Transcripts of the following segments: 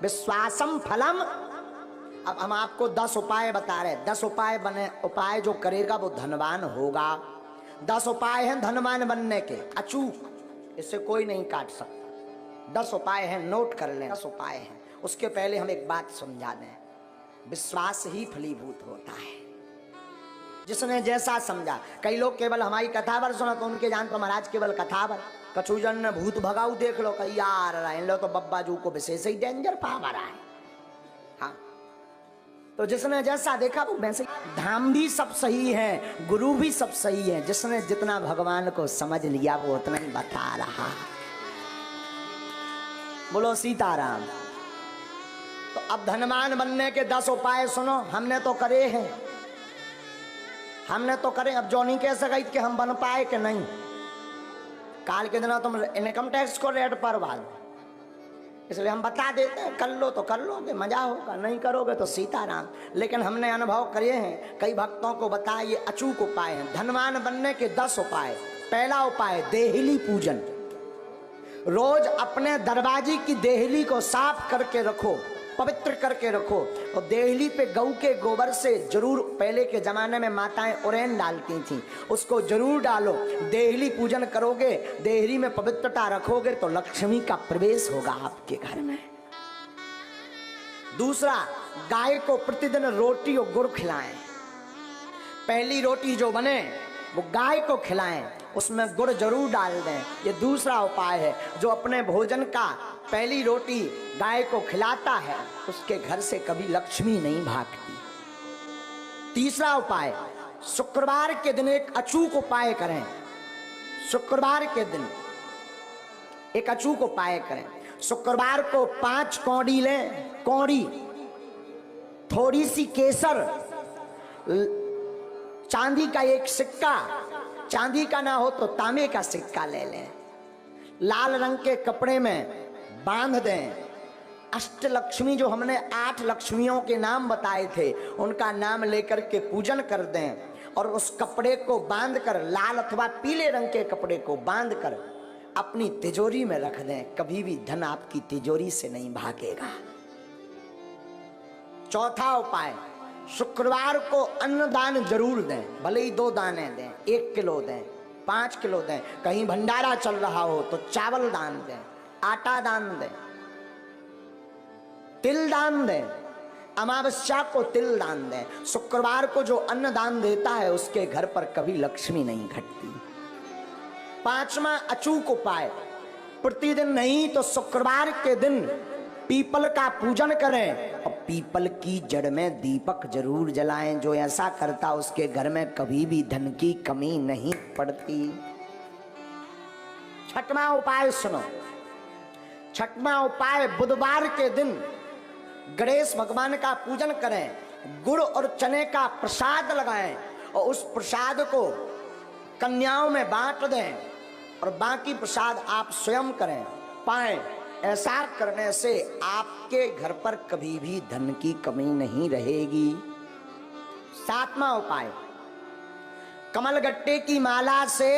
विश्वासम फलम। अब हम आपको 10 उपाय बता रहे, 10 उपाय बने, उपाय जो करेगा वो धनवान होगा। 10 उपाय हैं धनवान बनने के, अचूक, इससे कोई नहीं काट सकता। 10 उपाय हैं, नोट कर लें, 10 उपाय हैं। उसके पहले हम एक बात समझा दें, विश्वास ही फलीभूत होता है। जिसने जैसा समझा, कई लोग केवल हमारी कथावर सुना तो उनके जान तो महाराज केवल कथावर, कछुजन ने भूत भगाऊ देख लो, कहीं यार इन लो तो बब्बा जू को विशेष ही डेंजर पावर है। हाँ, तो जिसने जैसा देखा वो वैसे। धाम भी सब सही है, गुरु भी सब सही है, जिसने जितना भगवान को समझ लिया वो उतना ही बता रहा। बोलो सीताराम। तो अब धनवान बनने के 10 उपाय सुनो, हमने तो करे हैं, हमने तो करे। अब जो नहीं कह सका कि हम बन पाए कि नहीं। काल के दिन तुम इनकम टैक्स को रेट पर वाल, इसलिए हम बता देते हैं, कर लो तो कर लोगे, मजा होगा, नहीं करोगे तो सीताराम। लेकिन हमने अनुभव करे हैं, कई भक्तों को बताया ये अचूक उपाय हैं धनवान बनने के 10 उपाय। पहला उपाय देहली पूजन। रोज अपने दरवाजे की देहली को साफ करके रखो, पवित्र करके रखो। और देहली पे गऊ के गोबर से जरूर, पहले के जमाने में माताएं उरेन डालती थी, उसको जरूर डालो। देहली पूजन करोगे, देहली में पवित्रता रखोगे तो लक्ष्मी का प्रवेश होगा आपके घर में। दूसरा, गाय को प्रतिदिन रोटी और गुड़ खिलाएं। पहली रोटी जो बने वो गाय को खिलाएं, उसमें गुड़ जरूर डाल दें। ये दूसरा उपाय है। जो अपने भोजन का पहली रोटी गाय को खिलाता है उसके घर से कभी लक्ष्मी नहीं भागती। तीसरा उपाय, शुक्रवार के दिन एक अचूक उपाय करें। शुक्रवार के दिन एक अचूक उपाय करें। शुक्रवार को 5 कौड़ी लें, कौड़ी, थोड़ी सी केसर, चांदी का एक सिक्का, चांदी का ना हो तो तांबे का सिक्का ले लें, लाल रंग के कपड़े में बांध दें। अष्टलक्ष्मी, जो हमने 8 लक्ष्मियों के नाम बताए थे, उनका नाम लेकर के पूजन कर दें। और उस कपड़े को बांधकर, लाल अथवा पीले रंग के कपड़े को बांधकर अपनी तिजोरी में रख दें। कभी भी धन आपकी तिजोरी से नहीं भागेगा। चौथा उपाय, शुक्रवार को अन्नदान जरूर दें, भले ही 2 दाने दें, 1 किलो दें, 5 किलो दें। कहीं भंडारा चल रहा हो तो चावल दान दें, आटा दान दें, तिल दान दें, अमावस्या को तिल दान दें। शुक्रवार को जो अन्न दान देता है उसके घर पर कभी लक्ष्मी नहीं घटती। 5वां अचूक उपाय, प्रतिदिन नहीं तो शुक्रवार के दिन पीपल का पूजन करें और पीपल की जड़ में दीपक जरूर जलाएं। जो ऐसा करता उसके घर में कभी भी धन की कमी नहीं पड़ती। 6वां उपाय सुनो। 6वां उपाय, बुधवार के दिन गणेश भगवान का पूजन करें, गुड़ और चने का प्रसाद लगाएं और उस प्रसाद को कन्याओं में बांट दें और बाकी प्रसाद आप स्वयं करें पाएं। ऐसा करने से आपके घर पर कभी भी धन की कमी नहीं रहेगी। 7वां उपाय, कमलगट्टे की माला से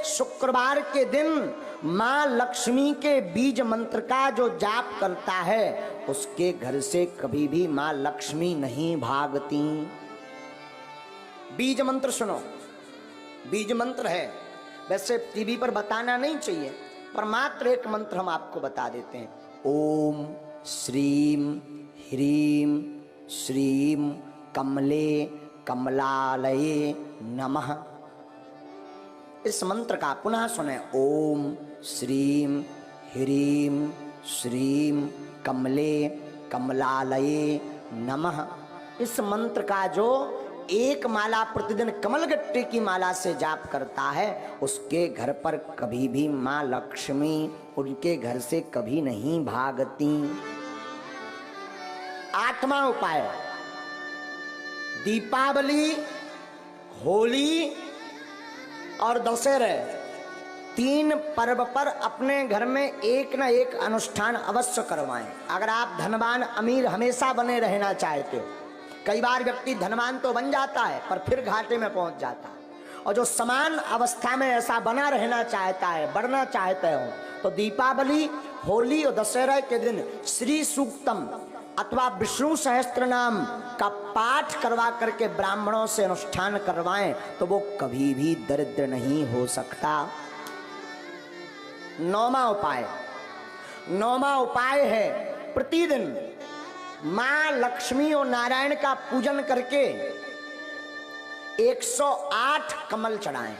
शुक्रवार के दिन मां लक्ष्मी के बीज मंत्र का जो जाप करता है उसके घर से कभी भी मां लक्ष्मी नहीं भागती। बीज मंत्र सुनो, बीज मंत्र है, वैसे टीवी पर बताना नहीं चाहिए, पर मात्र एक मंत्र हम आपको बता देते हैं। ओम श्रीम ह्रीम श्रीम कमले कमलालये नमः। इस मंत्र का पुनः सुने। ओम श्रीम ह्रीम श्रीम कमले कमलालये नमः। इस मंत्र का जो एक माला प्रतिदिन कमलगट्टे की माला से जाप करता है उसके घर पर कभी भी मां लक्ष्मी उनके घर से कभी नहीं भागती। 8वां उपाय, दीपावली, होली और दशहरे 3 पर्व पर अपने घर में एक न एक अनुष्ठान अवश्य करवाएं। अगर आप धनवान अमीर हमेशा बने रहना चाहते हो, कई बार व्यक्ति धनवान तो बन जाता है पर फिर घाटे में पहुंच जाता है, और जो समान अवस्था में ऐसा बना रहना चाहता है, बढ़ना चाहते हो, तो दीपावली, होली और दशहरा के दिन श्री सूक्तम अथवा विष्णु सहस्त्र नाम का पाठ करवा करके ब्राह्मणों से अनुष्ठान करवाएं तो वो कभी भी दरिद्र नहीं हो सकता। नौवां उपाय है प्रतिदिन मां लक्ष्मी और नारायण का पूजन करके 108 कमल चढ़ाएं।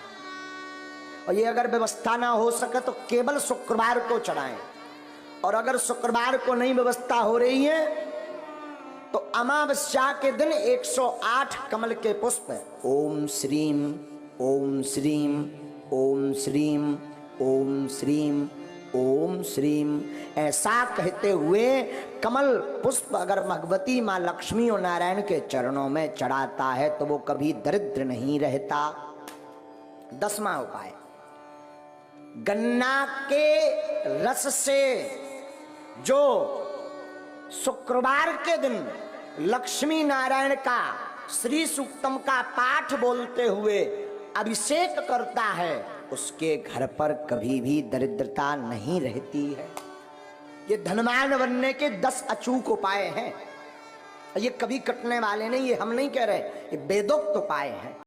और ये अगर व्यवस्था ना हो सके तो केवल शुक्रवार को चढ़ाएं। और अगर शुक्रवार को नहीं व्यवस्था हो रही है तो अमावस्या के दिन 108 कमल के पुष्प ओम श्रीम ओम श्रीम ओम श्रीम ओम श्रीम ओम श्रीम ऐसा कहते हुए कमल पुष्प अगर भगवती मां लक्ष्मी और नारायण के चरणों में चढ़ाता है तो वो कभी दरिद्र नहीं रहता। 10वां उपाय, गन्ना के रस से जो शुक्रवार के दिन लक्ष्मी नारायण का श्री सूक्तम का पाठ बोलते हुए अभिषेक करता है उसके घर पर कभी भी दरिद्रता नहीं रहती है। ये धनवान बनने के 10 अचूक उपाय हैं। ये कभी कटने वाले नहीं, ये हम नहीं कह रहे, ये वेदोक्त उपाय हैं।